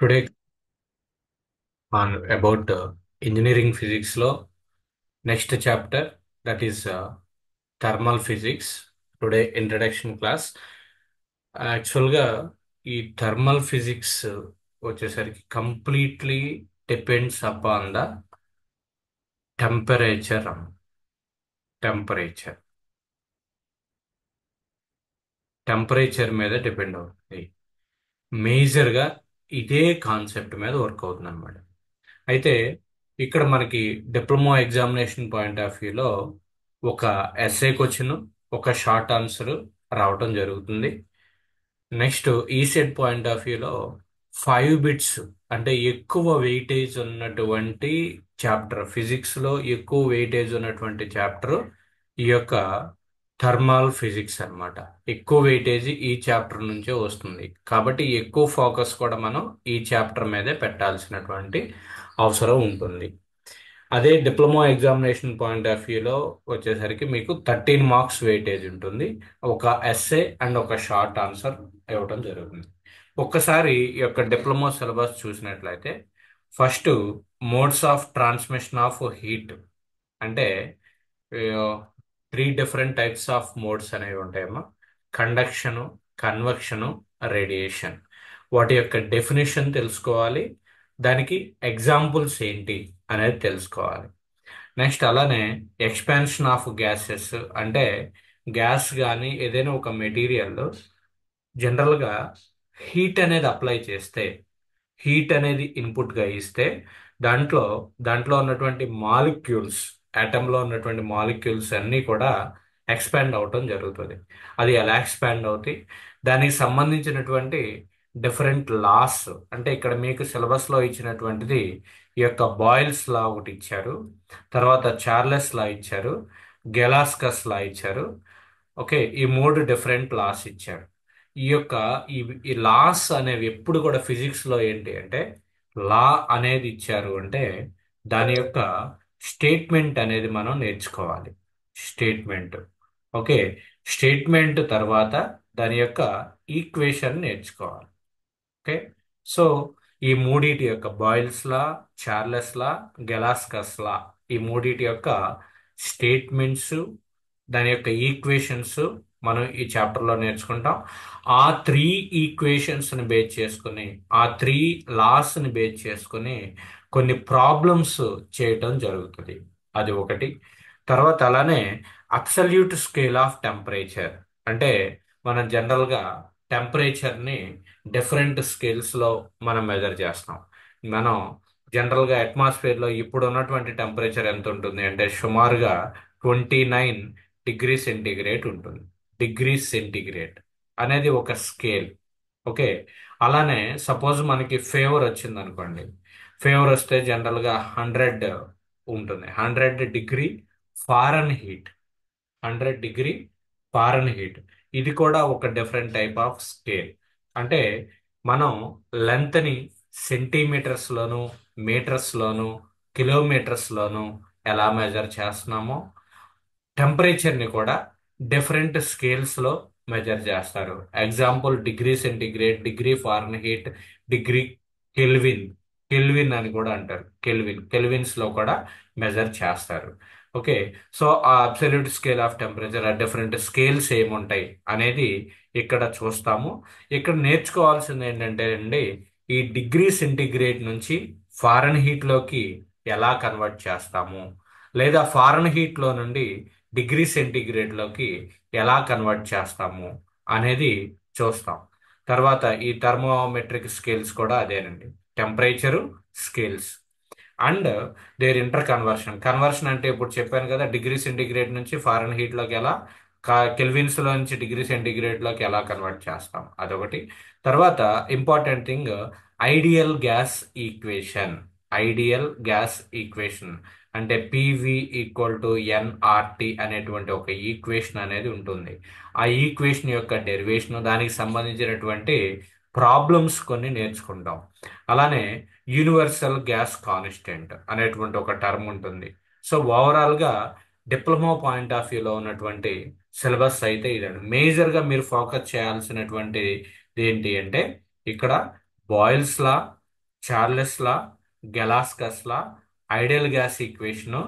Today on about engineering physics లో next chapter that is thermal physics. Today introduction class. యాక్చువల్గా ఈ thermal physics వచ్చేసరికి completely depends upon the temperature. Temperature temperature మీద depend అవుతుంది. మేజర్గా ఇదే కాన్సెప్ట్ మీద వర్క్ అవుతుంది అనమాట. అయితే ఇక్కడ మనకి డిప్లొమా ఎగ్జామినేషన్ పాయింట్ ఆఫ్ వ్యూలో ఒక ఎస్ఏ క్వశ్చన్, ఒక షార్ట్ ఆన్సర్ రావటం జరుగుతుంది. నెక్స్ట్ ఈసెట్ పాయింట్ ఆఫ్ వ్యూలో 5 బిట్స్ అంటే ఎక్కువ వెయిటేజ్ ఉన్నటువంటి చాప్టర్, ఫిజిక్స్లో ఎక్కువ వెయిటేజ్ ఉన్నటువంటి చాప్టర్ ఈ యొక్క థర్మల్ ఫిజిక్స్ అన్నమాట. ఎక్కువ వెయిటేజ్ ఈ చాప్టర్ నుంచే వస్తుంది కాబట్టి ఎక్కువ ఫోకస్ కూడా మనం ఈ చాప్టర్ మీదే పెట్టాల్సినటువంటి అవసరం ఉంటుంది. అదే డిప్లొమా ఎగ్జామినేషన్ పాయింట్ ఆఫ్ వ్యూలో వచ్చేసరికి మీకు 13 మార్క్స్ వెయిటేజ్ ఉంటుంది. ఒక ఎస్ఏ అండ్ ఒక షార్ట్ ఆన్సర్ ఇవ్వడం జరుగుతుంది. ఒక్కసారి ఈ యొక్క డిప్లొమా సిలబస్ చూసినట్లయితే first modes of transmission of heat అంటే 3 డిఫరెంట్ టైప్స్ ఆఫ్ మోడ్స్ అనేవి ఉంటాయమ్మా. కండక్షను, కన్వెక్షను, రేడియేషన్. వాటి యొక్క డెఫినేషన్ తెలుసుకోవాలి, దానికి ఎగ్జాంపుల్స్ ఏంటి అనేది తెలుసుకోవాలి. నెక్స్ట్ అలానే ఎక్స్పాన్షన్ ఆఫ్ గ్యాసెస్ అంటే గ్యాస్ కానీ ఏదైనా ఒక మెటీరియల్ జనరల్గా హీట్ అనేది అప్లై చేస్తే, హీట్ అనేది ఇన్పుట్గా ఇస్తే దాంట్లో దాంట్లో ఉన్నటువంటి మాలిక్యూల్స్, లో ఉన్నటువంటి మాలిక్యూల్స్ అన్నీ కూడా ఎక్స్పాండ్ అవటం జరుగుతుంది. అది ఎలా ఎక్స్పాండ్ అవుతాయి, దానికి సంబంధించినటువంటి డిఫరెంట్ లాస్ అంటే ఇక్కడ మీకు సిలబస్లో ఇచ్చినటువంటిది ఈ యొక్క బాయిల్స్ లా ఒకటి ఇచ్చారు, తర్వాత చార్లెస్ లా ఇచ్చారు, గెలాస్కస్ లా ఇచ్చారు. ఓకే, ఈ 3 డిఫరెంట్ లాస్ ఇచ్చారు. ఈ యొక్క ఈ ఈ లాస్ అనేవి ఎప్పుడు కూడా ఫిజిక్స్ లో ఏంటి అంటే, లా అనేది ఇచ్చారు అంటే దాని యొక్క స్టేట్మెంట్ అనేది మనం నేర్చుకోవాలి. స్టేట్మెంట్. ఓకే, స్టేట్మెంట్ తర్వాత దాని యొక్క ఈక్వేషన్ నేర్చుకోవాలి. ఓకే, సో ఈ మూడిటి యొక్క boils law, Charles law, Gay Lussac's లా, ఈ మూడిటి యొక్క స్టేట్మెంట్స్, దాని యొక్క ఈక్వేషన్స్ మనం ఈ చాప్టర్లో నేర్చుకుంటాం. ఆ 3 ఈక్వేషన్స్ని బేస్ చేసుకుని, ఆ 3 లాస్ని బేస్ చేసుకుని కొన్ని ప్రాబ్లమ్స్ చేయటం జరుగుతుంది. అది ఒకటి. తర్వాత అలానే అబ్సల్యూట్ స్కేల్ ఆఫ్ టెంపరేచర్ అంటే మనం జనరల్గా టెంపరేచర్ని డిఫరెంట్ స్కేల్స్లో మనం మెజర్ చేస్తాం. మనం జనరల్గా అట్మాస్ఫియర్లో ఇప్పుడు ఉన్నటువంటి టెంపరేచర్ ఎంత ఉంటుంది అంటే సుమారుగా 29 డిగ్రీ సెంటీగ్రేడ్ ఉంటుంది. డిగ్రీ సెంటీగ్రేడ్ అనేది ఒక స్కేల్. ఓకే, అలానే సపోజ్ మనకి ఫీవర్ వచ్చింది అనుకోండి. ఫీవర్ వస్తే జనరల్గా 100 ఉంటుంది. 100 degree foreign heat. 100 degree foreign heat. ఇది కూడా ఒక డిఫరెంట్ టైప్ ఆఫ్ స్కేల్. అంటే మనం లెంత్ని సెంటీమీటర్స్లోను, మీటర్స్లోను, కిలోమీటర్స్లోను ఎలా మెజర్ చేస్తున్నామో టెంపరేచర్ని కూడా డిఫరెంట్ స్కేల్స్లో మెజర్ చేస్తారు. Example degree centigrade, degree foreign heat, degree kelvin. Kelvin అని కూడా అంటారు. కెల్విన్స్లో కూడా మెజర్ చేస్తారు. ఓకే, సో ఆ అబ్సల్యూట్ స్కేల్ ఆఫ్ టెంపరేచర్, ఆ డిఫరెంట్ స్కేల్స్ ఏముంటాయి అనేది ఇక్కడ చూస్తాము. ఇక్కడ నేర్చుకోవాల్సింది ఏంటంటే అండి, ఈ డిగ్రీ సెంటిగ్రేడ్ నుంచి ఫారెన్ హీట్లోకి ఎలా కన్వర్ట్ చేస్తాము, లేదా ఫారెన్ హీట్లో నుండి డిగ్రీ సెంటీగ్రేడ్లోకి ఎలా కన్వర్ట్ చేస్తాము అనేది చూస్తాం. తర్వాత ఈ థర్మోమెట్రిక్ స్కేల్స్ కూడా అదేనండి, temperature scales and their inter conversion. Conversion అంటే ఇప్పుడు చెప్పాను కదా, డిగ్రీ సెంటీగ్రేడ్ నుంచి ఫారెన్ హీట్లోకి ఎలా, కెల్విన్స్ లో నుంచి డిగ్రీ సెంటీగ్రేడ్లోకి ఎలా కన్వర్ట్ చేస్తాం, అదొకటి. తర్వాత important thing, ideal gas equation. Ideal gas equation అంటే పివి ఈక్వల్ టు ఎన్ఆర్టి అనేటువంటి ఒక ఈక్వేషన్ అనేది ఉంటుంది. ఆ ఈక్వేషన్ యొక్క డెరివేషన్, దానికి సంబంధించినటువంటి ప్రాబ్లమ్స్ కొన్ని నేర్చుకుంటాం. అలానే యూనివర్సల్ గ్యాస్ కాన్స్టెంట్ అనేటువంటి ఒక టర్మ్ ఉంటుంది. సో ఓవరాల్గా డిప్లొమా పాయింట్ ఆఫ్ వ్యూలో ఉన్నటువంటి సిలబస్ అయితే ఇదండి. మేజర్గా మీరు ఫోకస్ చేయాల్సినటువంటి ఏంటి అంటే ఇక్కడ Boyle's law, Charles law, Gay Lussac's law, ideal gas equation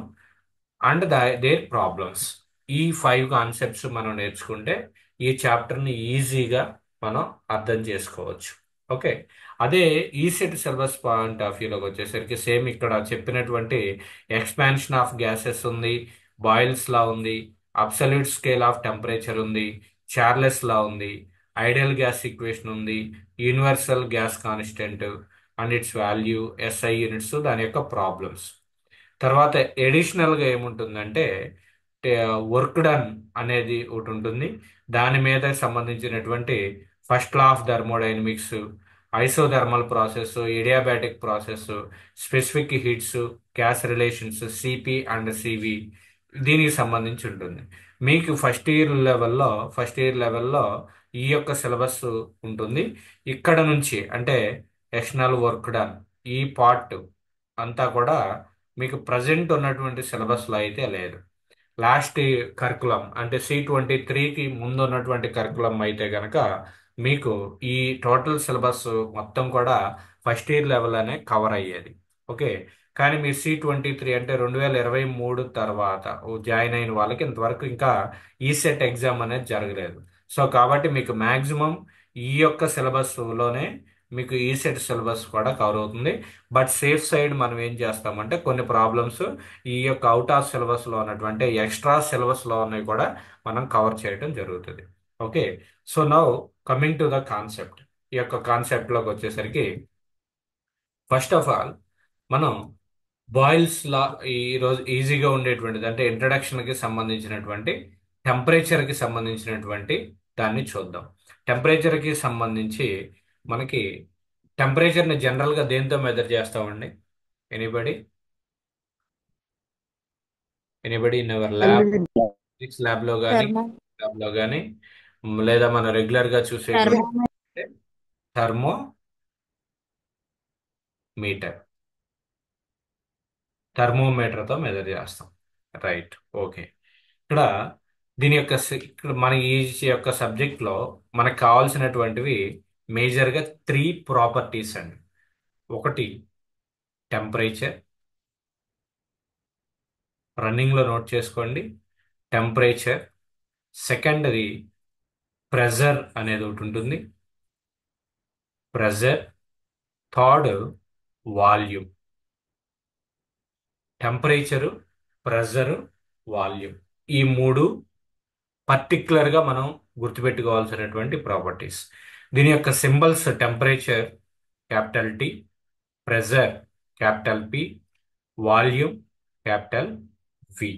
and their problems. ఈ 5 కాన్సెప్ట్స్ మనం నేర్చుకుంటే ఈ చాప్టర్ని ఈజీగా మనం అర్థం చేసుకోవచ్చు. ఓకే. అదే ఈసెట్ సిలబస్ పాయింట్ ఆఫ్ వ్యూలోకి వచ్చేసరికి సేమ్ ఇక్కడ చెప్పినటువంటి ఎక్స్పాన్షన్ ఆఫ్ గ్యాసెస్ ఉంది, బాయిల్స్ లా ఉంది, అబ్సల్యూట్ స్కేల్ ఆఫ్ టెంపరేచర్ ఉంది, చార్లెస్ లా ఉంది, ఐడియల్ గ్యాస్ ఈక్వేషన్ ఉంది, universal gas constant and it's value, SI units, దాని యొక్క ప్రాబ్లమ్స్. తర్వాత ఎడిషనల్ గా ఏముంటుందంటే వర్క్ డన్ అనేది ఒకటి ఉంటుంది. దాని మీద సంబంధించినటువంటి first law of thermodynamics, isothermal process, adiabatic process, specific heats, gas relations, CP and CV, దీనికి సంబంధించి ఉంటుంది. మీకు ఫస్ట్ ఇయర్ లెవెల్లో ఈ యొక్క సిలబస్ ఉంటుంది. ఇక్కడ నుంచి అంటే ఎక్స్టర్నల్ వర్క్ డన్ ఈ పార్ట్ అంతా కూడా మీకు ప్రజెంట్ ఉన్నటువంటి సిలబస్లో అయితే లేదు. లాస్ట్ కరికులం అంటే C23కి ముందు ఉన్నటువంటి కరికులం అయితే గనక మీకు ఈ టోటల్ సిలబస్ మొత్తం కూడా ఫస్ట్ ఇయర్ లెవెల్ అనే కవర్ అయ్యేది. ఓకే. కానీ మీరు C23 అంటే 2023 తర్వాత జాయిన్ అయిన వాళ్ళకి ఇంతవరకు ఇంకా ఈసెట్ ఎగ్జామ్ అనేది జరగలేదు. సో కాబట్టి మీకు మాక్సిమం ఈ యొక్క సిలబస్లోనే మీకు ఈసెట్ సిలబస్ కూడా కవర్ అవుతుంది. బట్ సేఫ్ సైడ్ మనం ఏం చేస్తామంటే కొన్ని ప్రాబ్లమ్స్ ఈ యొక్క అవుట్ ఆఫ్ సిలబస్ లో ఉన్నటువంటి ఎక్స్ట్రా సిలబస్ లో ఉన్నవి కూడా మనం కవర్ చేయడం జరుగుతుంది. Okay. So now coming to the concept. ఈ యొక్క కాన్సెప్ట్ లోకి వచ్చేసరికి ఫస్ట్ ఆఫ్ ఆల్ మనం బాయిల్స్ లా ఈ రోజు ఈజీగా ఉండేటువంటిది అంటే ఇంట్రడక్షన్ కి సంబంధించినటువంటి టెంపరేచర్ కి సంబంధించినటువంటి దాన్ని చూద్దాం. టెంపరేచర్ కి సంబంధించి మనకి టెంపరేచర్ ని జనరల్ గా దేంతో మెజర్ చేస్తామండి? Anybody anybody in our lab, Kelvin. Physics lab లో కానీ థర్మో ల్యాబ్ లో కానీ లేదా మనం రెగ్యులర్ గా చూసేటువంటి థర్మో థర్మోమీటర్. థర్మోమీటర్ తో మెజర్ చేస్తాం. రైట్. ఓకే. ఇక్కడ దీని యొక్క ఇక్కడ మన ఈ యొక్క సబ్జెక్ట్ లో మనకు కావాల్సినటువంటివి మేజర్ గా 3 ప్రాపర్టీస్ అండి. ఒకటి టెంపరేచర్, రన్నింగ్ లో నోట్ చేసుకోండి. టెంపరేచర్. సెకండ్ది ప్రెజర్ అనేది ఒకటి ఉంటుంది. Pressure. Third volume. Temperature, pressure, volume, ఈ మూడు పర్టికులర్ గా మనం గుర్తుపెట్టుకోవాల్సినటువంటి ప్రాపర్టీస్. దీని యొక్క symbols temperature capital T, pressure capital P, volume capital వి.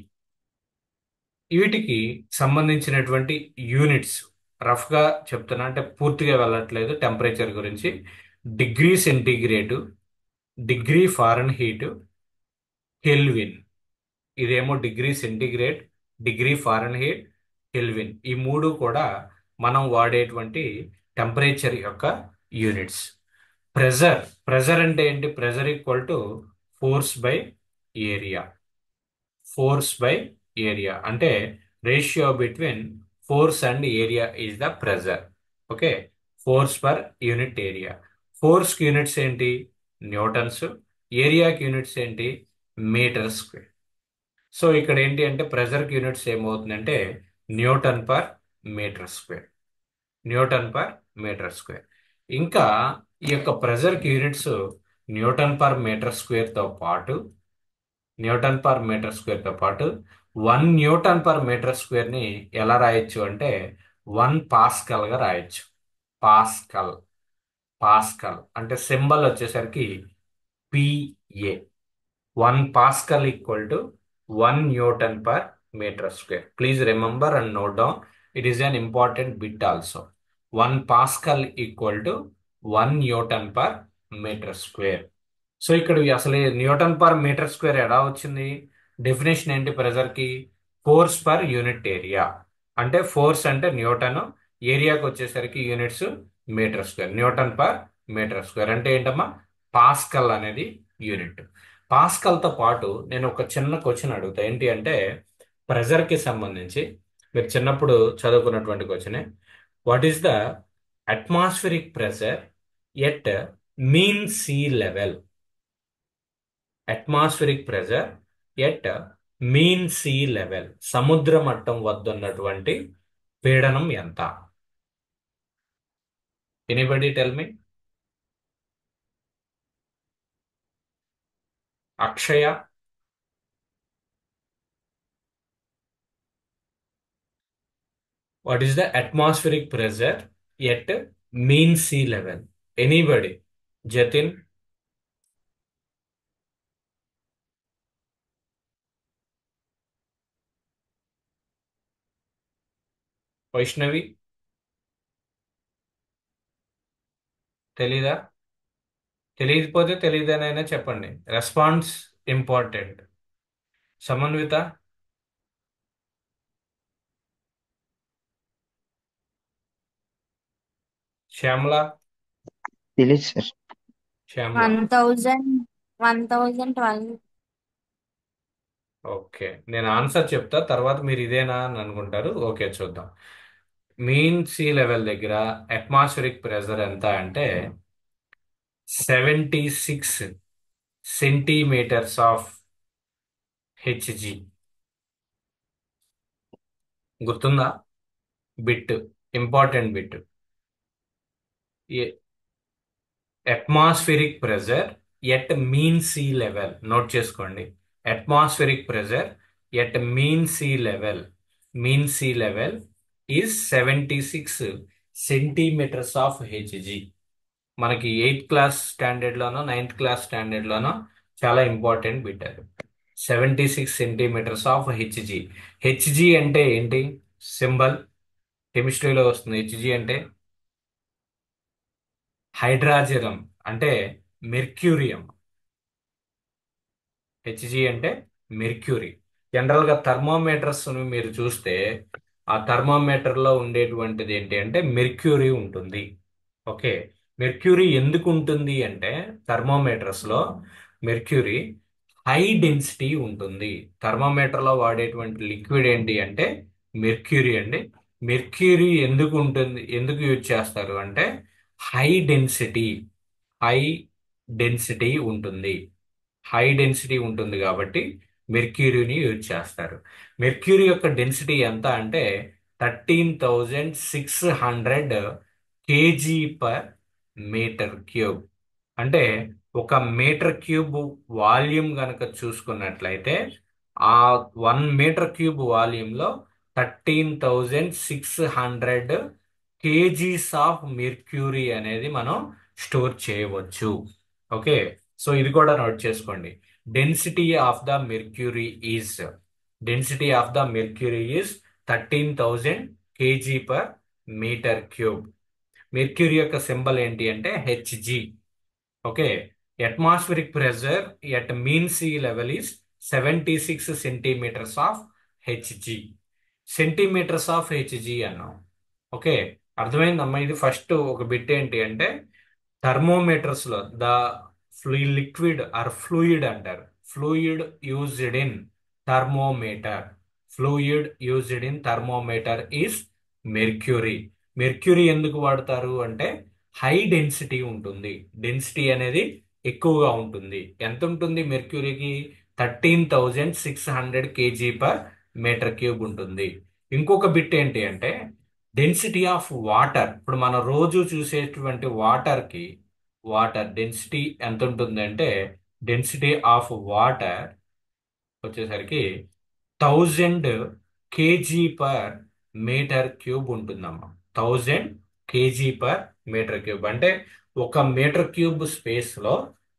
వీటికి సంబంధించినటువంటి యూనిట్స్ రఫ్ గా చెప్తున్నా, అంటే పూర్తిగా వెళ్ళట్లేదు టెంపరేచర్ గురించి. Degree centigrade, degree Fahrenheit, kelvin. ఇదేమో degree centigrade, degree Fahrenheit, kelvin, ఈ మూడు కూడా మనం వాడేటువంటి టెంపరేచర్ యొక్క యూనిట్స్. ప్రెజర్. ప్రెజర్ అంటే ఏంటి? Pressure equal to force by area. Force by area అంటే ratio between force and area is the pressure. Okay. Force per unit area. Force కి యూనిట్స్ ఏంటి? న్యూటన్స్. ఏరియాకి యూనిట్స్ ఏంటి? Metre square. సో ఇక్కడ ఏంటి అంటే ప్రెజర్కి యూనిట్స్ ఏమవుతుందంటే newton per metre square. Newton per metre square. ఇంకా ఈ యొక్క ప్రెజర్కి units newton per metre square తో పాటు న్యూటన్ పర్ మీటర్ స్క్వేర్ తో పాటు 1 న్యూటన్ పర్ మీటర్ స్క్వేర్ ని ఎలా రాయొచ్చు అంటే 1 పాస్కల్ గా రాయొచ్చు. పాస్కల్. పాస్కల్ అంటే సింబల్ వచ్చేసరికి PA. 1 Pascal equal to 1 Newton per meter square. Please remember and note down. It is an important bit also. 1 Pascal equal to 1 Newton per meter square. So ఇక్కడ అసలు Newton per metre square ఎలా వచ్చింది? Definition ఏంటి pressure కి? Force per unit area. అంటే force అంటే newton, ఏరియాకి వచ్చేసరికి units metre square. Newton per metre square అంటే ఏంటమ్మా? పాస్కల్ అనేది యూనిట్. పాస్కల్ తో పాటు నేను ఒక చిన్న క్వశ్చన్ అడుగుతా. ఏంటి అంటే ప్రెజర్ కి సంబంధించి మీరు చిన్నప్పుడు చదువుకున్నటువంటి క్వశ్చనే. What is the atmospheric pressure at mean sea level. Atmospheric pressure at mean sea level, సముద్ర మట్టం వద్ద ఉన్నటువంటి పీడనం ఎంత? Anybody tell me. Akshaya, what is the atmospheric pressure at mean sea level? Anybody. Jatin, Vaishnavi, తెలీదా? తెలియకపోతే తెలియదనైనా చెప్పండి. Response important. సమన్విత, శ్యామల, తెలీదు సార్. శ్యామల. 1012. ఓకే, నేను ఆన్సర్ చెప్తా, తర్వాత మీరు ఇదేనా అని అనుకుంటారు. ఓకే, చూద్దాం. మీన్ సీ లెవెల్ దగ్గర అట్మాస్ఫిరిక్ ప్రెజర్ ఎంత అంటే 76 సెంటీమీటర్స్ ఆఫ్ హెచ్జి. గుర్తుందా? Bit, important bit. Atmospheric pressure at mean sea level, note చేసుకోండి. Atmospheric pressure at mean sea level, mean sea level is 76 centimetres of Hg. మనకి 8th class standard లోనో 9th class standard లోనో చాలా important bit అది. 76 centimetres of HG. HG అంటే ఏంటి? Symbol కెమిస్ట్రీలో వస్తుంది. హెచ్జి అంటే హైడ్రాజనం, అంటే మెర్క్యూరియం. హెచ్జి అంటే మెర్క్యూరీ. జనరల్ గా థర్మోమీటర్స్ మీరు చూస్తే ఆ థర్మోమీటర్ లో ఉండేటువంటిది ఏంటి అంటే మెర్క్యూరీ ఉంటుంది. ఓకే, మెర్క్యూరీ ఎందుకు ఉంటుంది అంటే థర్మోమీటర్స్ లో మెర్క్యూరీ హై డెన్సిటీ ఉంటుంది. థర్మోమీటర్ లో వాడేటువంటి లిక్విడ్ ఏంటి అంటే మెర్క్యూరీ అండి. మెర్క్యూరీ ఎందుకు ఉంటుంది, ఎందుకు యూజ్ చేస్తారు అంటే హై డెన్సిటీ, హై డెన్సిటీ ఉంటుంది. హై డెన్సిటీ ఉంటుంది కాబట్టి మెర్క్యూరీని యూజ్ చేస్తారు. మెర్క్యూరీ యొక్క డెన్సిటీ ఎంత అంటే 13,600 కేజీ పర్ మీటర్ క్యూబ్. అంటే ఒక మీటర్ క్యూబ్ వాల్యూమ్ గనక చూసుకున్నట్లయితే ఆ 1 మీటర్ క్యూబ్ వాల్యూమ్లో 13,600 కేజీస్ ఆఫ్ మెర్క్యూరీ అనేది మనం స్టోర్ చేయవచ్చు. ఓకే, సో ఇది కూడా నోట్ చేసుకోండి. Density of the mercury is, density of the mercury is 13,000 KG per metre cube. Mercury యొక్క సింబల్ ఏంటి అంటే HG. Okay, atmospheric pressure at mean sea level is 76 centimetres of HG. Centimetres of HG అన్నాం. Okay, అర్థమైందమ్మా? ఇది first ఒక bit ఏంటి అంటే thermometers లో ద లిక్విడ్ ఆర్ ఫ్లూయిడ్ అంటారు. Fluid used in thermometer, fluid used in thermometer is mercury. Mercury ఎందుకు వాడతారు అంటే హై డెన్సిటీ ఉంటుంది. డెన్సిటీ అనేది ఎక్కువగా ఉంటుంది. ఎంత ఉంటుంది మెర్క్యూరీకి? 13,600 కేజీ పర్ మీటర్ క్యూబ్ ఉంటుంది. ఇంకొక బిట్ ఏంటి అంటే డెన్సిటీ ఆఫ్ వాటర్. ఇప్పుడు మనం రోజు చూసేటువంటి వాటర్ కి, వాటర్ డెన్సిటీ ఎంత ఉంటుంది అంటే డెన్సిటీ ఆఫ్ వాటర్ వచ్చేసరికి 1,000 కేజీ పర్ మీటర్ క్యూబ్ ఉంటుందమ్మా. 1,000 కేజీ పర్ మీటర్ క్యూబ్ అంటే ఒక మీటర్ క్యూబ్ స్పేస్ లో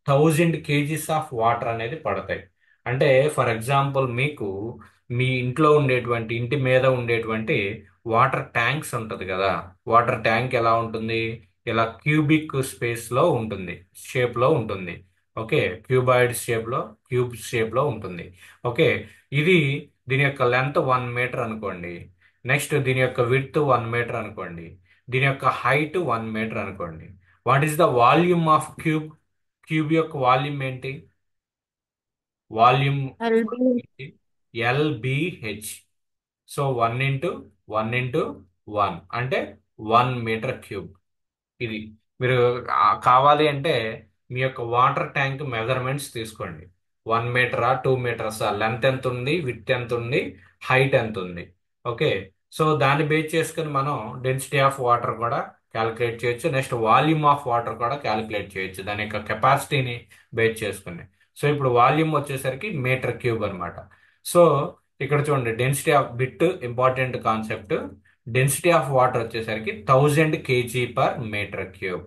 1,000 కేజీస్ ఆఫ్ వాటర్ అనేది పడతాయి. అంటే ఫర్ ఎగ్జాంపుల్ మీకు మీ ఇంట్లో ఉండేటువంటి, ఇంటి మీద ఉండేటువంటి వాటర్ ట్యాంక్స్ ఉంటది కదా. వాటర్ ట్యాంక్ ఎలా ఉంటుంది? ఇలా క్యూబిక్ స్పేస్ లో ఉంటుంది, షేప్ లో ఉంటుంది. ఓకే, క్యూబాయిడ్ షేప్ లో, క్యూబ్ షేప్ లో ఉంటుంది. ఓకే, ఇది దీని యొక్క లెంత్ 1 మీటర్ అనుకోండి. నెక్స్ట్ దీని యొక్క విడ్త్ 1 మీటర్ అనుకోండి. దీని యొక్క హైట్ 1 మీటర్ అనుకోండి. What is the volume of cube? Cube యొక్క వాల్యూమ్ ఏంటి? Volume LB. LBH. So 1 into 1 into 1 అంటే 1 మీటర్ క్యూబ్. ఇది మీరు కావాలి అంటే మీ యొక్క వాటర్ ట్యాంక్ మెజర్మెంట్స్ తీసుకోండి. 1 మీటరా, 2 మీటర్సా, లెంత్ ఎంత ఉంది, విడ్త్ ఎంత ఉంది, హైట్ ఎంత ఉంది. ఓకే. సో దాన్ని బేస్ చేసుకుని మనం డెన్సిటీ ఆఫ్ వాటర్ కూడా క్యాలిక్యులేట్ చేయొచ్చు. నెక్స్ట్ వాల్యూమ్ ఆఫ్ వాటర్ కూడా క్యాలిక్యులేట్ చేయొచ్చు దాని యొక్క కెపాసిటీని బేస్ చేసుకుని. సో ఇప్పుడు వాల్యూమ్ వచ్చేసరికి మీటర్ క్యూబ్ అనమాట. సో ఇక్కడ చూడండి, density of bit important concept. Density of water వచ్చేసరికి 1000 kg/మీటర్ క్యూబ్.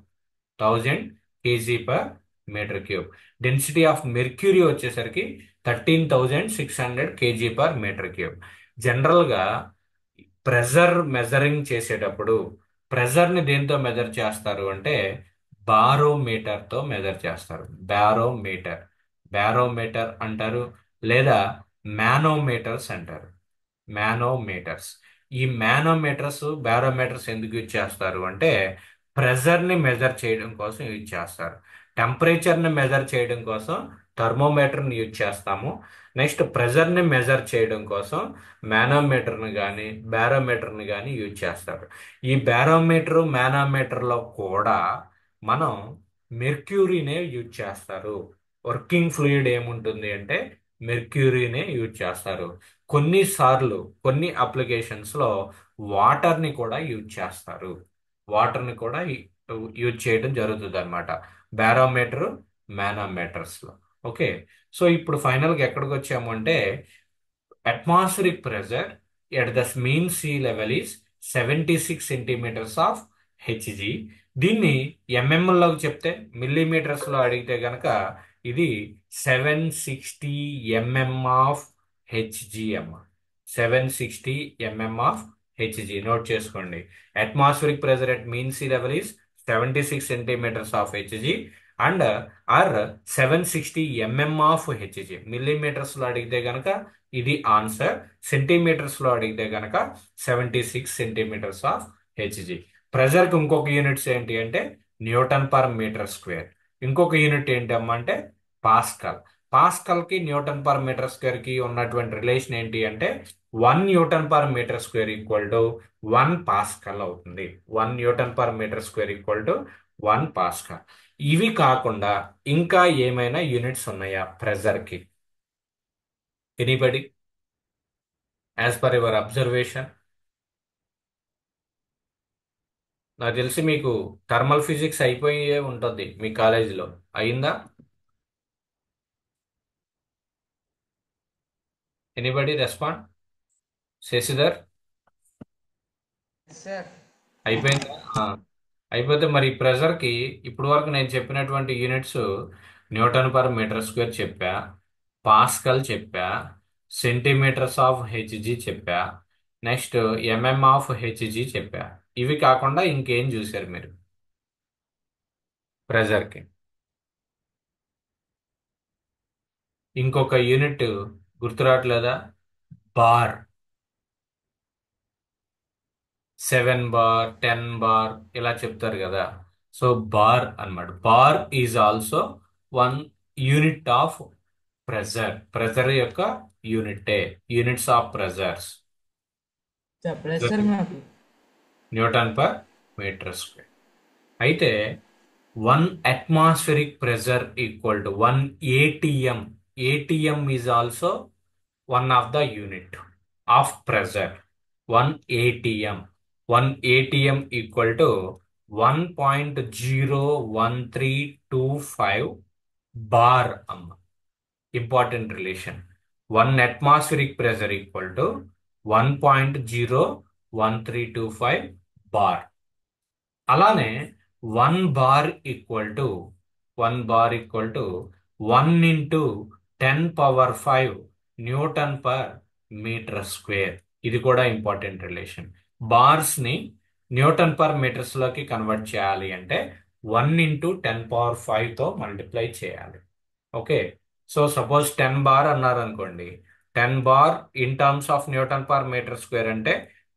1000 kg/మీటర్ క్యూబ్. డెన్సిటీ ఆఫ్ మెర్క్యూరీ వచ్చేసరికి 13,600 kg/మీటర్ క్యూబ్. జనరల్గా ప్రెజర్ మెజరింగ్ చేసేటప్పుడు ప్రెజర్ని దేంతో మెజర్ చేస్తారు అంటే బారోమీటర్తో మెజర్ చేస్తారు. బారోమీటర్, బారోమీటర్ అంటారు, లేదా మానోమీటర్స్ అంటారు. మానోమీటర్స్. ఈ మానోమీటర్స్, బారోమీటర్స్ ఎందుకు యూజ్ చేస్తారు అంటే ప్రెజర్ని మెజర్ చేయడం కోసం యూజ్ చేస్తారు. టెంపరేచర్ని మెజర్ చేయడం కోసం థర్మోమీటర్ని యూజ్ చేస్తాము. నెక్స్ట్ ప్రెజర్ని మెజర్ చేయడం కోసం మానోమీటర్ని కానీ బారోమీటర్ని కానీ యూజ్ చేస్తారు. ఈ బారోమీటర్, మానోమీటర్లో కూడా మనం మెర్క్యూరీనే యూజ్ చేస్తారు. వర్కింగ్ ఫ్లూయిడ్ ఏముంటుంది అంటే మెర్క్యూరీనే యూజ్ చేస్తారు. కొన్నిసార్లు కొన్ని అప్లికేషన్స్లో వాటర్ని కూడా యూజ్ చేస్తారు. వాటర్ని కూడా యూజ్ చేయడం జరుగుతుంది అనమాట బారోమీటర్, మానోమీటర్స్లో. ఓకే. సో ఇప్పుడు ఫైనల్గా ఎక్కడికి వచ్చాము అంటే atmospheric pressure at the mean sea level is 76 cm/Hg. దీన్ని ఎంఎంలోకి చెప్తే, మిల్లీమీటర్స్లో అడిగితే గనక ఇది 760 mm/Hg అమ్మ. 760 mm/Hg నోట్ చేసుకోండి. Atmospheric pressure at mean sea level is 76 cm/Hg and or 760 mm/Hg. మిల్లీమీటర్స్లో అడిగితే గనక ఇది ఆన్సర్. సెంటీమీటర్స్లో అడిగితే గనక 76 cm/Hg. ప్రెజర్కి ఇంకొక యూనిట్స్ ఏంటి అంటే Nm/m². ఇంకొక యూనిట్ ఏంటమ్మా అంటే పాస్కల్. పాస్కల్కి Nm/m²కి ఉన్నటువంటి రిలేషన్ ఏంటి అంటే 1 Nm/m² ఈక్వల్ టు 1 పాస్కల్ అవుతుంది. 1 Nm/m² ఈక్వల్ టు 1 పాస్కల్. ఇవి కాకుండా ఇంకా ఏమైనా యూనిట్స్ ఉన్నాయా ప్రెజర్కి? Anybody as per your observation? నాకు తెలిసి మీకు థర్మల్ ఫిజిక్స్ అయిపోయే ఉంటుంది మీ కాలేజీలో. అయిందా? Anybody respond? శశిధర్ సార్ అయిపోయిందా? అయిపోతే మరి ప్రెషర్కి ఇప్పుడు వరకు నేను చెప్పినటువంటి యూనిట్స్ Nm/m² చెప్పా, పాస్కల్ చెప్పా, సెంటీమీటర్స్ ఆఫ్ హెచ్జి చెప్పా, నెక్స్ట్ MM/Hg చెప్పా. ఇవి కాకుండా ఇంకేం చూశారు మీరు ప్రెషర్కి? ఇంకొక యూనిట్ గుర్తురావట్లేదా? బార్. 7 బార్, 10 బార్ ఇలా చెప్తారు కదా. సో బార్ అన్నమాట. Bar is also one unit of pressure. Pressure యొక్క యూనిటే. యూనిట్స్ ఆఫ్ ప్రెజర్స్ చెప్పలేదు సార్ మాకు. Nm/m². అయితే 1 atmospheric pressure equal to 1 atm. atm is also one of the unit of pressure. 1 atm. 1 atm equal to 1.01325 bar. Important relation. 1 atmospheric pressure equal to 1.01325 bar. అలానే 1 bar equal to 1 N/5 N/m². ఇది కూడా important relation. Bars ని Nm/m లోకి convert చేయాలి అంటే 1 × 10⁵ తో multiply చేయాలి. Okay. So suppose 10 bar అన్నారు అనుకోండి. 10 bar in terms of Nm/m² అంటే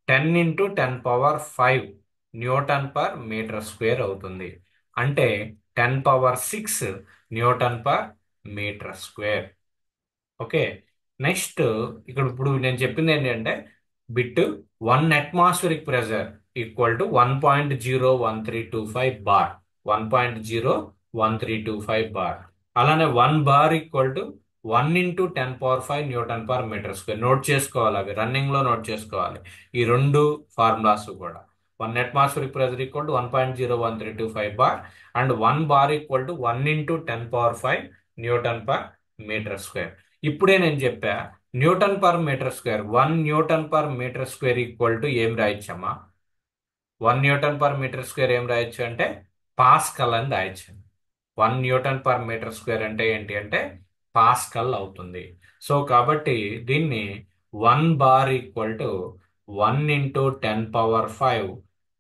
10 × 10⁵ Nm/m² అవుతుంది. అంటే 10⁶ Nm/m². ఓకే. నెక్స్ట్ ఇక్కడ ఇప్పుడు నేను చెప్పింది ఏంటంటే bit 1 atmospheric pressure equal to 1.01325 bar. 1.01325 bar. అలానే 1 bar equal to 1 × 10⁵ newton per metre square. Note చేసుకోవాలి, అవి రన్నింగ్ లో నోట్ చేసుకోవాలి ఈ రెండు ఫార్ములాస్ కూడా. 1 atmospheric pressure equal to 1.01325 bar and 1 bar equal to 1 × 10⁵ newton per metre square. ఇప్పుడే నేను చెప్పా newton per metre square. 1 newton per metre square equal to ఏం రాయొచ్చమ్మా? 1 న్యూటన్ పర్ మీటర్ స్క్వేర్ ఏం రాయొచ్చు అంటే పాస్కల్ అని రాయొచ్చు. 1 న్యూటన్ పర్ మీటర్ స్క్వేర్ అంటే ఏంటి అంటే పాస్కల్ అవుతుంది. సో కాబట్టి దీన్ని 1 బార్ ఈక్వల్ టు 1 × 10⁵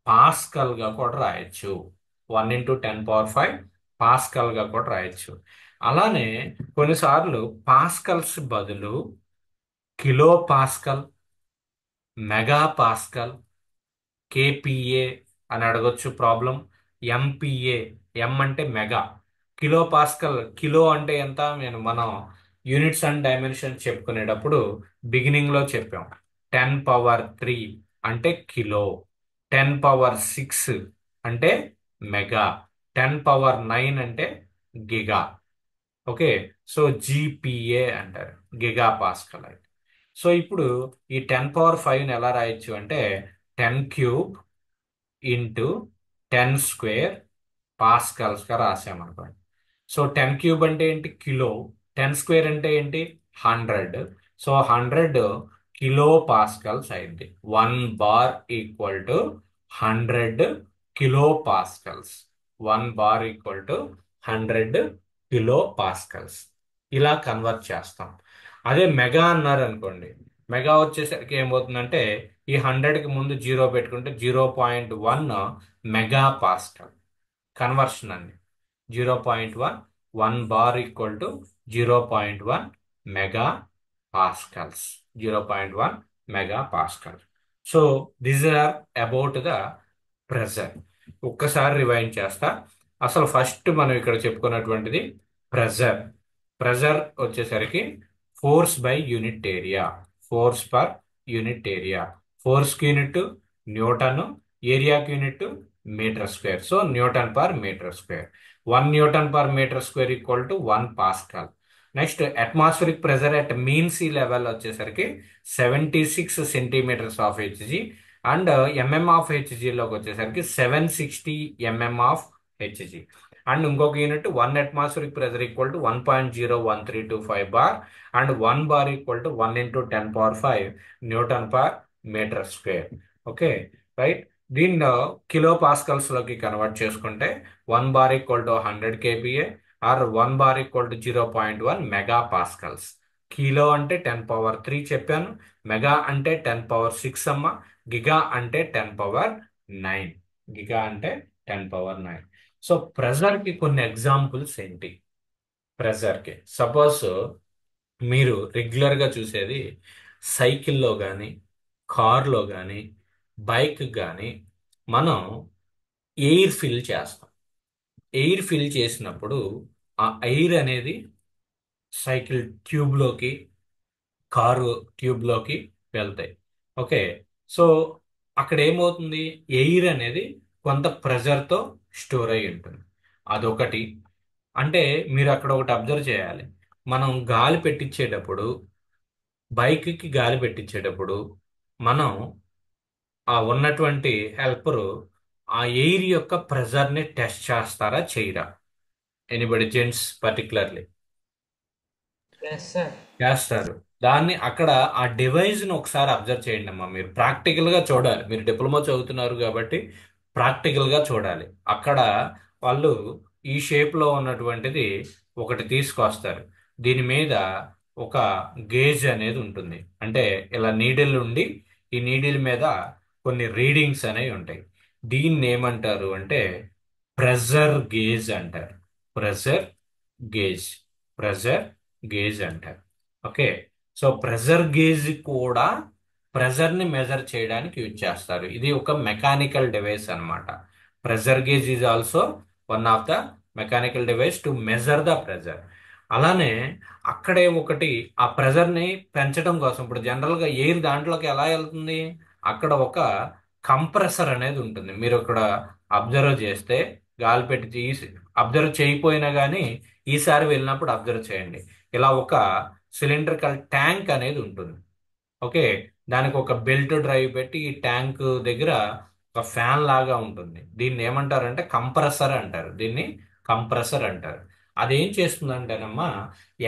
పాస్కల్ గా కూడా రాయొచ్చు. 1 × 10⁵ పాస్కల్ గా కూడా రాయొచ్చు. అలానే కొన్నిసార్లు పాస్కల్స్ బదులు కిలో పాస్కల్, మెగా పాస్కల్, కేపిఏ అని అడగొచ్చు ప్రాబ్లం. ఎంపిఏ, ఎం అంటే మెగా. కిలో పాస్కల్, కిలో అంటే ఎంత మనం యూనిట్స్ అండ్ డైమెన్షన్స్ చెప్పుకునేటప్పుడు బిగినింగ్ లో చెప్పాం. 10⁻³ అంటే కిలో, 10⁻6 అంటే మెగా, 10⁻9 అంటే గిగా. ఓకే, సో జిపిఏ అంటారు, గిగా పాస్కల్ అయితే. సో ఇప్పుడు ఈ 10⁻5ని ఎలా రాయొచ్చు అంటే 10³ ఇంటూ 10² పాస్కల్స్ గా రాసామనుకోండి. సో 10³ అంటే ఏంటి? కిలో. 10² అంటే ఏంటి? 100. సో 100 కిలో పాస్కల్స్ అయింది. 1 bar equal to 100 kilo Pascal's. 1 bar equal to 100 kilo Pascal's. ఇలా కన్వర్ట్ చేస్తాం. అదే మెగా అన్నారు అనుకోండి, మెగా వచ్చేసరికి ఏమవుతుందంటే ఈ 100కి ముందు 0 పెట్టుకుంటే 0.1 మెగా పాస్కల్ కన్వర్షన్ అండి. 0.1, 1 bar equal to 0.1 mega pascals. 0.1 mega pascal. So this are about the pressure. ఒక్కసారి రివైండ్ చేస్తా. అసలు ఫస్ట్ మనం ఇక్కడ చెప్పుకున్నటువంటిది ప్రెజర్. ప్రెజర్ వచ్చేసరికి force by unit area. Force per unit area. ఫోర్స్కి యూనిట్ న్యూటన్, ఏరియాకి unit metre square. So newton per metre square. 1 newton per metre square equal to 1 pascal. Next atmospheric pressure at mean sea level వచ్చేసరికి 76 centimetres of Hg and mm of హెచ్జిలోకి వచ్చేసరికి 760 mm of Hg. And ఇంకొక unit 1 atmospheric pressure equal to 1.01325 bar and 1 bar equal to 1 × 10⁵ newton per metre square. Okay right. దీన్ని kilo pascals లోకి convert చేసుకుంటే 1 bar equal to 100 kPa or 1 bar equal to 0.1 mega pascals. Kilo అంటే 10⁻³ చెప్పాను, mega అంటే 10⁻6 అమ్మ, giga అంటే 10⁻9. Giga అంటే 10⁻9. So pressure కి కొన్ని ఎగ్జాంపుల్స్ ఏంటి? ప్రెజర్ కి సపోజ్ మీరు రెగ్యులర్ గా చూసేది సైకిల్లో కానీ, కార్లో కానీ, బైక్ కానీ మనం ఎయిర్ ఫిల్ చేస్తాం. ఎయిర్ ఫిల్ చేసినప్పుడు ఆ ఎయిర్ అనేది సైకిల్ ట్యూబ్లోకి, కారు ట్యూబ్లోకి వెళ్తాయి. ఓకే, సో అక్కడ ఏమవుతుంది? ఎయిర్ అనేది కొంత ప్రెజర్తో స్టోర్ అయి ఉంటుంది. అదొకటి. అంటే మీరు అక్కడ ఒకటి అబ్జర్వ్ చేయాలి. మనం గాలి పెట్టించేటప్పుడు, బైక్కి గాలి పెట్టించేటప్పుడు మనం ఆ ఉన్నటువంటి హెల్పరు ఆ ఎయిర్ యొక్క ప్రెజర్ని టెస్ట్ చేస్తారా చేయరా? Anybody gents particularly yes sir. చేస్తారు. దాన్ని అక్కడ ఆ డివైస్ ని ఒకసారి అబ్జర్వ్ చేయండి అమ్మా. మీరు ప్రాక్టికల్ గా చూడాలి. మీరు డిప్లొమా చదువుతున్నారు కాబట్టి ప్రాక్టికల్ గా చూడాలి. అక్కడ వాళ్ళు ఈ షేప్ లో ఉన్నటువంటిది ఒకటి తీసుకొస్తారు. దీని మీద ఒక గేజ్ అనేది ఉంటుంది. అంటే ఇలా నీడిల్ ఉండి ఈ నీడిల్ మీద కొన్ని రీడింగ్స్ అనేవి ఉంటాయి. దీన్ని ఏమంటారు అంటే ప్రెజర్ గేజ్ అంటారు. Pressure gauge. ప్రెజర్ గేజ్ అంటారు. ఓకే, సో ప్రెజర్ గేజ్ కూడా ప్రెజర్ ని మెజర్ చేయడానికి యూజ్ చేస్తారు. ఇది ఒక మెకానికల్ డివైస్ అన్నమాట. Pressure gauge is also one of the mechanical device to measure the pressure. అలానే అక్కడే ఒకటి ఆ ప్రెజర్ ని పెంచడం కోసం, ఇప్పుడు జనరల్ గా ఎయిర్ దాంట్లోకి ఎలా వెళ్తుంది? అక్కడ ఒక కంప్రెసర్ అనేది ఉంటుంది. మీరు ఇక్కడ అబ్జర్వ్ చేస్తే గాలి పెట్టి అబ్జర్వ్ చేయకపోయినా కానీ ఈసారి వెళ్ళినప్పుడు అబ్జర్వ్ చేయండి. ఇలా ఒక సిలిండ్రికల్ ట్యాంక్ అనేది ఉంటుంది. ఓకే, దానికి ఒక బెల్ట్ డ్రైవ్ పెట్టి ఈ ట్యాంక్ దగ్గర ఒక ఫ్యాన్ లాగా ఉంటుంది. దీన్ని ఏమంటారంటే కంప్రెసర్ అంటారు. దీన్ని కంప్రెసర్ అంటారు. అదేం చేస్తుందంటేనమ్మా,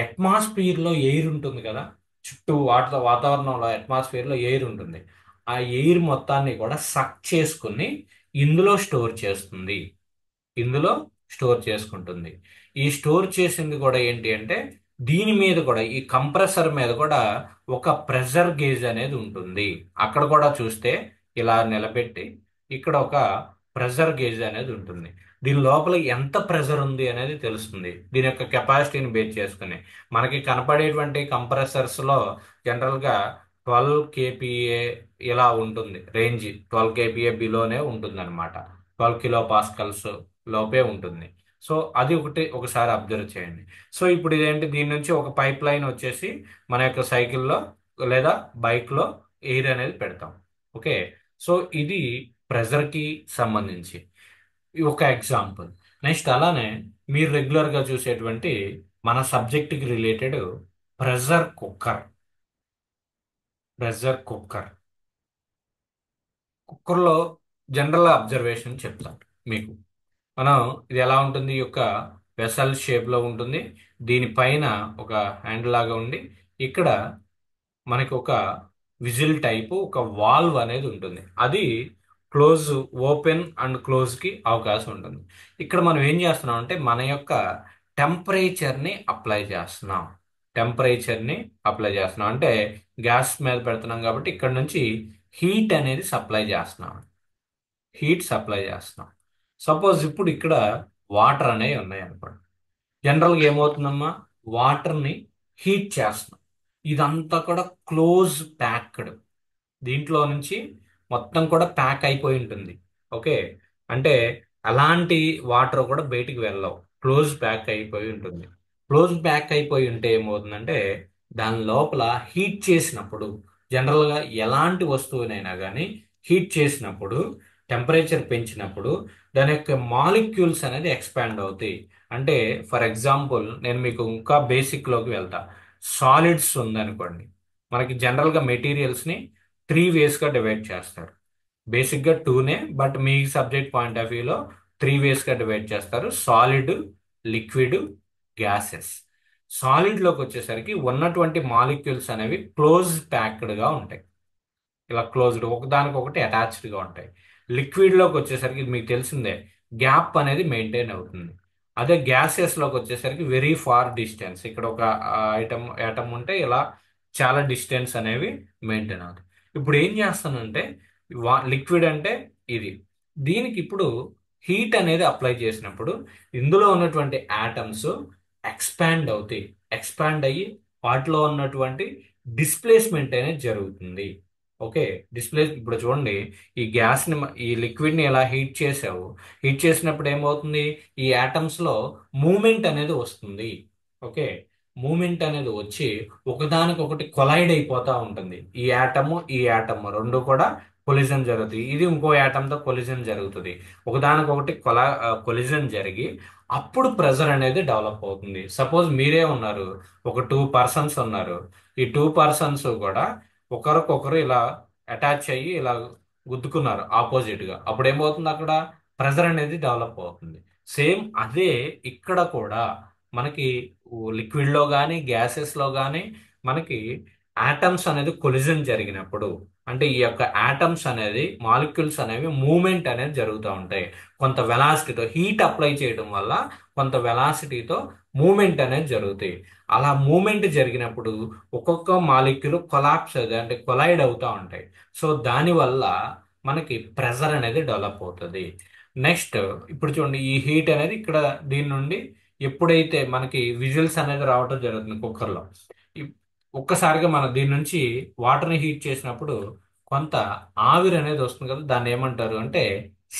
అట్మాస్ఫియర్ లో ఎయిర్ ఉంటుంది కదా, చుట్టూ వాతావరణంలో అట్మాస్ఫియర్ లో ఎయిర్ ఉంటుంది. ఆ ఎయిర్ మొత్తాన్ని కూడా సక్ చేసుకుని ఇందులో స్టోర్ చేస్తుంది. ఇందులో స్టోర్ చేసుకుంటుంది. ఈ స్టోర్ చేసింది కూడా ఏంటి అంటే, దీని మీద కూడా ఈ కంప్రెసర్ మీద కూడా ఒక ప్రెషర్ గేజ్ అనేది ఉంటుంది. అక్కడ కూడా చూస్తే ఇలా నిలబెట్టి ఇక్కడ ఒక ప్రెషర్ గేజ్ అనేది ఉంటుంది. దీని లోపల ఎంత ప్రెషర్ ఉంది అనేది తెలుస్తుంది, దీని యొక్క కెపాసిటీని బేస్ చేసుకుని. మనకి కనపడేటువంటి కంప్రెసర్స్ లో జనరల్ గా 12 కేపీఏ ఇలా ఉంటుంది రేంజ్. 12 కేపీఏ బిలోనే ఉంటుంది అనమాట. 12 కిలో పాస్కల్స్ లోపే ఉంటుంది. సో అది ఒకసారి అబ్జర్వ్ చేయండి. సో ఇప్పుడు ఇదేంటి, దీని నుంచి ఒక పైప్ లైన్ వచ్చేసి మన యొక్క సైకిల్లో లేదా బైక్లో ఎయిర్ అనేది పెడతాం. ఓకే, సో ఇది ప్రెజర్కి సంబంధించి ఒక ఎగ్జాంపుల్. నెక్స్ట్ అలానే మీరు రెగ్యులర్గా చూసేటువంటి మన సబ్జెక్ట్కి related pressure cooker. Pressure cooker, కుక్కర్లో జనరల్ అబ్జర్వేషన్ చెప్తాను మీకు. మనం ఇది ఎలా ఉంటుంది, ఈ యొక్క వెసల్ షేప్ లో ఉంటుంది. దీనిపైన ఒక హ్యాండిల్ లాగా ఉండి ఇక్కడ మనకి ఒక విజిల్ టైపు ఒక వాల్వ్ అనేది ఉంటుంది. అది క్లోజ్, ఓపెన్ అండ్ క్లోజ్ కి అవకాశం ఉంటుంది. ఇక్కడ మనం ఏం చేస్తున్నాం అంటే మన యొక్క టెంపరేచర్ ని అప్లై చేస్తున్నాం. టెంపరేచర్ ని అప్లై చేస్తున్నాం అంటే గ్యాస్ మీద పెడుతున్నాం కాబట్టి ఇక్కడ నుంచి హీట్ అనేది సప్లై చేస్తున్నాం. హీట్ సప్లై చేస్తున్నాం. సపోజ్ ఇప్పుడు ఇక్కడ వాటర్ అనేవి ఉన్నాయి అనుకోండి. జనరల్గా ఏమవుతుందమ్మా, వాటర్ని హీట్ చేస్తున్నాం. ఇదంతా కూడా క్లోజ్ ప్యాక్డ్. దీంట్లో నుంచి మొత్తం కూడా ప్యాక్ అయిపోయి ఉంటుంది. ఓకే, అంటే అలాంటి వాటర్ కూడా బయటికి వెళ్ళవు, క్లోజ్ ప్యాక్ అయిపోయి ఉంటుంది. క్లోజ్ ప్యాక్ అయిపోయి ఉంటే ఏమవుతుందంటే దాని లోపల హీట్ చేసినప్పుడు, జనరల్గా ఎలాంటి వస్తువునైనా కానీ హీట్ చేసినప్పుడు, టెంపరేచర్ పెంచినప్పుడు దాని యొక్క మాలిక్యూల్స్ అనేది ఎక్స్పాండ్ అవుతాయి. అంటే ఫర్ ఎగ్జాంపుల్ నేను మీకు ఇంకా బేసిక్లోకి వెళ్తా. సాలిడ్స్ ఉందనుకోండి, మనకి జనరల్గా మెటీరియల్స్ని 3 వేస్గా డివైడ్ చేస్తారు. బేసిక్గా 2నే, బట్ మీ సబ్జెక్ట్ పాయింట్ ఆఫ్ వ్యూలో 3 వేస్గా డివైడ్ చేస్తారు: సాలిడ్, లిక్విడ్, గ్యాసెస్. సాలిడ్లోకి వచ్చేసరికి ఉన్నటువంటి మాలిక్యూల్స్ అనేవి క్లోజ్ ప్యాక్డ్గా ఉంటాయి. ఇలా క్లోజ్డ్, ఒకదానికొకటి అటాచ్డ్గా ఉంటాయి. లిక్విడ్లోకి వచ్చేసరికి ఇది మీకు తెలిసిందే, గ్యాప్ అనేది మెయింటైన్ అవుతుంది. అదే గ్యాసెస్లోకి వచ్చేసరికి వెరీ ఫార్ డిస్టెన్స్, ఇక్కడ ఒక ఐటమ్ ఉంటే ఇలా చాలా డిస్టెన్స్ అనేవి మెయింటైన్ అవుతాయి. ఇప్పుడు ఏం చేస్తానంటే లిక్విడ్ అంటే ఇది, దీనికి ఇప్పుడు హీట్ అనేది అప్లై చేసినప్పుడు ఇందులో ఉన్నటువంటి ఆటమ్స్ ఎక్స్పాండ్ అవుతాయి. ఎక్స్పాండ్ అయ్యి వాటిలో ఉన్నటువంటి డిస్ప్లేస్మెంట్ అనేది జరుగుతుంది. ఓకే, ఇప్పుడు చూడండి, ఈ గ్యాస్ని ఈ లిక్విడ్ని ఎలా హీట్ చేసావు, హీట్ చేసినప్పుడు ఏమవుతుంది, ఈ ఆటమ్స్ లో మూమెంట్ అనేది వస్తుంది. ఓకే, మూమెంట్ అనేది వచ్చి ఒకదానికొకటి కొలైడ్ అయిపోతా ఉంటుంది. ఈ ఆటమ్ రెండు కూడా కొలిజన్ జరుగుతుంది. ఇది ఇంకో ఆటంతో కొలిజన్ జరుగుతుంది. ఒకదానికొకటి కొలిజన్ జరిగి అప్పుడు ప్రెజర్ అనేది డెవలప్ అవుతుంది. సపోజ్ మీరే ఉన్నారు, ఒక 2 పర్సన్స్ ఉన్నారు. ఈ 2 పర్సన్స్ కూడా ఒకరికొకరు ఇలా అటాచ్ అయ్యి ఇలా గుద్దుకున్నారు ఆపోజిట్ గా, అప్పుడు ఏమవుతుంది, అక్కడ ప్రెజర్ అనేది డెవలప్ అవుతుంది. సేమ్ అదే ఇక్కడ కూడా మనకి లిక్విడ్ లో కానీ గ్యాసెస్ లో కానీ మనకి ఆటమ్స్ అనేది కొలిజన్ జరిగినప్పుడు, అంటే ఈ యొక్క ఆటమ్స్ అనేది మాలిక్యూల్స్ అనేవి మూమెంట్ అనేది జరుగుతూ ఉంటాయి. కొంత వెలాసిటీతో హీట్ అప్లై చేయడం వల్ల కొంత వెలాసిటీతో మూమెంట్ అనేది జరుగుతాయి. అలా మూమెంట్ జరిగినప్పుడు ఒక్కొక్క మాలిక్యూల్ కొలాప్స్ అంటే కొలైడ్ అవుతూ ఉంటాయి. సో దానివల్ల మనకి ప్రెజర్ అనేది డెవలప్ అవుతుంది. నెక్స్ట్ ఇప్పుడు చూడండి, ఈ హీట్ అనేది ఇక్కడ దీని నుండి ఎప్పుడైతే మనకి విజిల్స్ అనేది రావటం జరుగుతుంది కుక్కర్లో, ఒక్కసారిగా మనం దీని నుంచి వాటర్ని హీట్ చేసినప్పుడు కొంత ఆవిరి అనేది వస్తుంది కదా, దాన్ని ఏమంటారు అంటే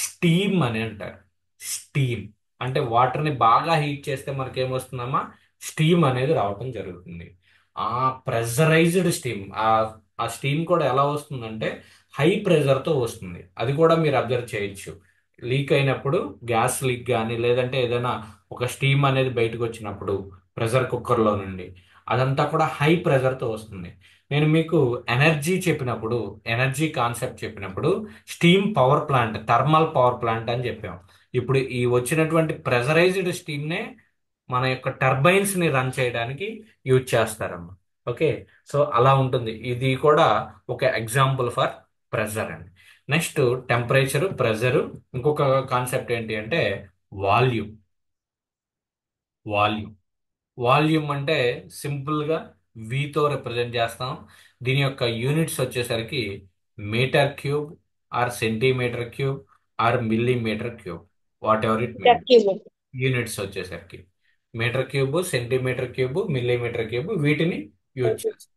స్టీమ్ అని అంటారు. స్టీమ్ అంటే వాటర్ని బాగా హీట్ చేస్తే మనకి ఏమొస్తుందమ్మా, స్టీమ్ అనేది రావటం జరుగుతుంది. ఆ ప్రెజరైజ్డ్ స్టీమ్, ఆ స్టీమ్ కూడా ఎలా వస్తుందంటే హై ప్రెజర్తో వస్తుంది. అది కూడా మీరు అబ్జర్వ్ చేయొచ్చు. లీక్ అయినప్పుడు, గ్యాస్ లీక్ కానీ లేదంటే ఏదైనా ఒక స్టీమ్ అనేది బయటకు వచ్చినప్పుడు ప్రెషర్ కుక్కర్లో నుండి, అదంతా కూడా హై ప్రెషర్తో వస్తుంది. నేను మీకు ఎనర్జీ చెప్పినప్పుడు, ఎనర్జీ కాన్సెప్ట్ చెప్పినప్పుడు steam power plant, thermal power plant అని చెప్పాం. ఇప్పుడు ఈ వచ్చినటువంటి ప్రెషరైజ్డ్ స్టీమ్నే మన యొక్క టర్బైన్స్ ని రన్ చేయడానికి యూజ్ చేస్తారమ్మా. ఓకే, సో అలా ఉంటుంది. ఇది కూడా ఒక ఎగ్జాంపుల్ ఫర్ ప్రెషర్ అండి. Next temperature, pressure. ఇంకొక కాన్సెప్ట్ ఏంటి అంటే వాల్యూమ్. వాల్యూమ్ వాల్యూమ్ అంటే సింపుల్ గా వితో రిప్రజెంట్ చేస్తాం. దీని యొక్క యూనిట్స్ వచ్చేసరికి metre cube or centimetre cube or millimetre cube, whatever it may. Units వచ్చేసరికి metre cube, centimetre cube, millimetre cube, వీటిని యూజ్ చేస్తాం.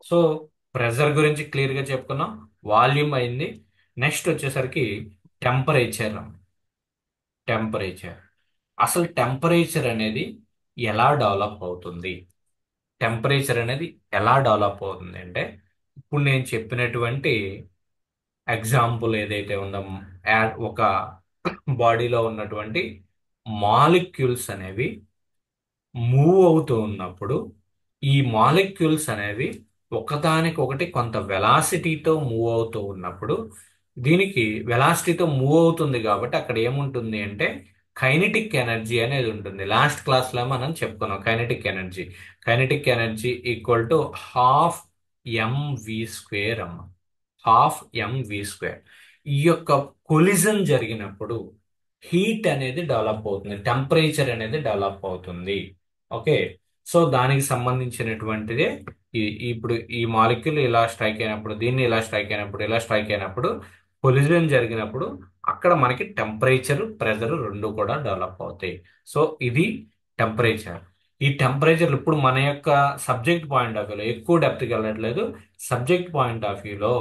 సో ప్రెషర్ గురించి క్లియర్ గా చెప్పుకున్నాం, వాల్యూమ్ అయింది. నెక్స్ట్ వచ్చేసరికి టెంపరేచర్. టెంపరేచర్, అసలు టెంపరేచర్ అనేది ఎలా డెవలప్ అవుతుంది? టెంపరేచర్ అనేది ఎలా డెవలప్ అవుతుంది అంటే, ఇప్పుడు నేను చెప్పినటువంటి ఎగ్జాంపుల్ ఏదైతే ఉందో, ఒక బాడీలో ఉన్నటువంటి మాలిక్యూల్స్ అనేవి మూవ్ అవుతూ ఉన్నప్పుడు, ఈ మాలిక్యూల్స్ అనేవి ఒకదానికొకటి కొంత వెలాసిటీతో మూవ్ అవుతూ ఉన్నప్పుడు, దీనికి వెలాసిటీతో మూవ్ అవుతుంది కాబట్టి అక్కడ ఏముంటుంది అంటే కైనెటిక్ ఎనర్జీ అనేది ఉంటుంది. లాస్ట్ క్లాస్లో మనం చెప్పుకున్నాం kinetic energy. Kinetic energy equal to half M V square అమ్మ. Half M V square. ఈ యొక్క కొలిజన్ జరిగినప్పుడు హీట్ అనేది డెవలప్ అవుతుంది, టెంపరేచర్ అనేది డెవలప్ అవుతుంది. ఓకే, సో దానికి సంబంధించినటువంటిదే ఇప్పుడు ఈ మాలిక్యూల్ ఇలా స్ట్రైక్ అయినప్పుడు, దీన్ని ఇలా స్ట్రైక్ అయినప్పుడు, ఇలా స్ట్రైక్ అయినప్పుడు, కొలిజన్ జరిగినప్పుడు అక్కడ మనకి టెంపరేచర్, ప్రెషర్ రెండు కూడా డెవలప్ అవుతాయి. సో ఇది టెంపరేచర్. ఈ టెంపరేచర్ ఇప్పుడు మన యొక్క సబ్జెక్ట్ పాయింట్ ఆఫ్ వ్యూలో ఎక్కువ డెప్త్కి వెళ్ళట్లేదు. సబ్జెక్ట్ పాయింట్ ఆఫ్ వ్యూలో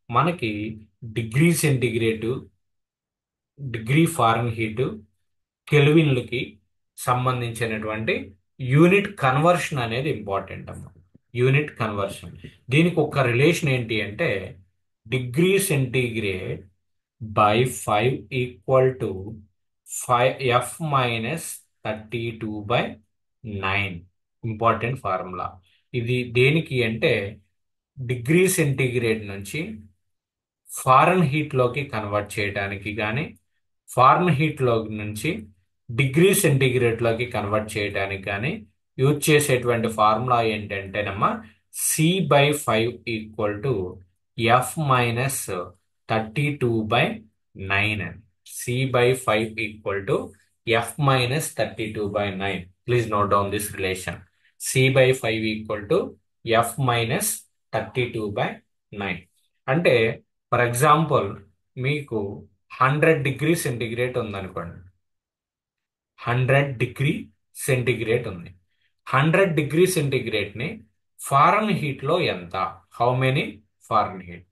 మనకి degree centigrade, degree Fahrenheit, కెల్విన్లకి సంబంధించినటువంటి యూనిట్ కన్వర్షన్ అనేది ఇంపార్టెంట్ అమ్మ. యూనిట్ కన్వర్షన్, దీనికి ఒక రిలేషన్ ఏంటి అంటే degree centigrade by 5 equal to 5F-32/9. Important formula ఇది. దేనికి అంటే డిగ్రీ సెంటిగ్రేడ్ నుంచి ఫారెన్ హీట్లోకి కన్వర్ట్ చేయడానికి కానీ, ఫారెన్ హీట్లో నుంచి డిగ్రీ సెంటిగ్రేడ్లోకి కన్వర్ట్ చేయడానికి కానీ యూజ్ చేసేటువంటి formula ఏంటంటేనమ్మా C/5 equal to F-32/9 అని. C/5 equal to F-32/9. Please note down this relation. C/5 equal to F-32/9. అంటే ఫర్ ఎగ్జాంపుల్ మీకు 100 డిగ్రీ సెంటిగ్రేడ్ ఉందనుకోండి. 100 డిగ్రీ సెంటిగ్రేడ్ ఉంది. 100 డిగ్రీ సెంటిగ్రేడ్ ని ఫారెన్ హీట్ లో ఎంత, హౌ మెనీ ఫారెన్ హీట్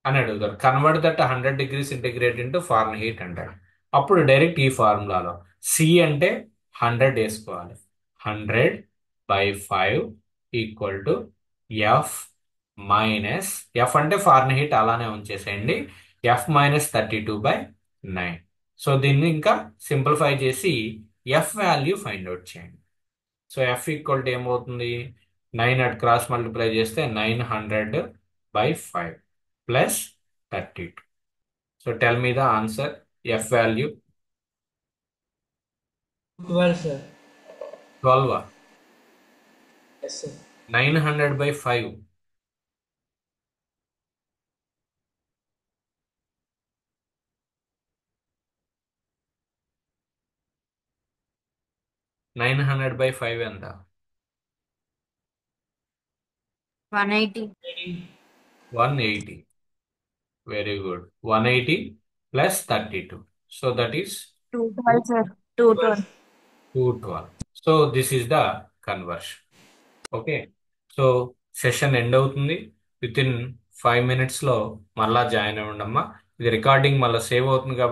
అని అడుగుతారు. Convert that 100 degree centigrade into foreign heat అంటాడు. అప్పుడు డైరెక్ట్ ఈ ఫార్ములాలో సి అంటే 100 వేసుకోవాలి. 100/5 equal to F minus, F అంటే ఫారెన్ హీట్ అలానే ఉంచేసేయండి, F-32/9. సో దీన్ని ఇంకా సింప్లిఫై చేసి ఎఫ్ వాల్యూ ఫైండ్ అవుట్ చేయండి. సో ఎఫ్ ఈక్వల్ టు ఏమవుతుంది, 9 అట్ క్రాస్ మల్టిప్లై చేస్తే 900/5 plus 32. So tell me the answer. F value 12, sir. 12. Yes, sir. 900/5. 900/5 ఎంత? 180. 180. Very good. 180 plus 32. So that is 212, sir. 212. 212. So this is the conversion. Okay, so session end అవుతుంది. With in 5 minutes లో మళ్ళా join అవ్వండి అమ్మా. ఇది recording మళ్ళీ save అవుతుంది కాబట్టి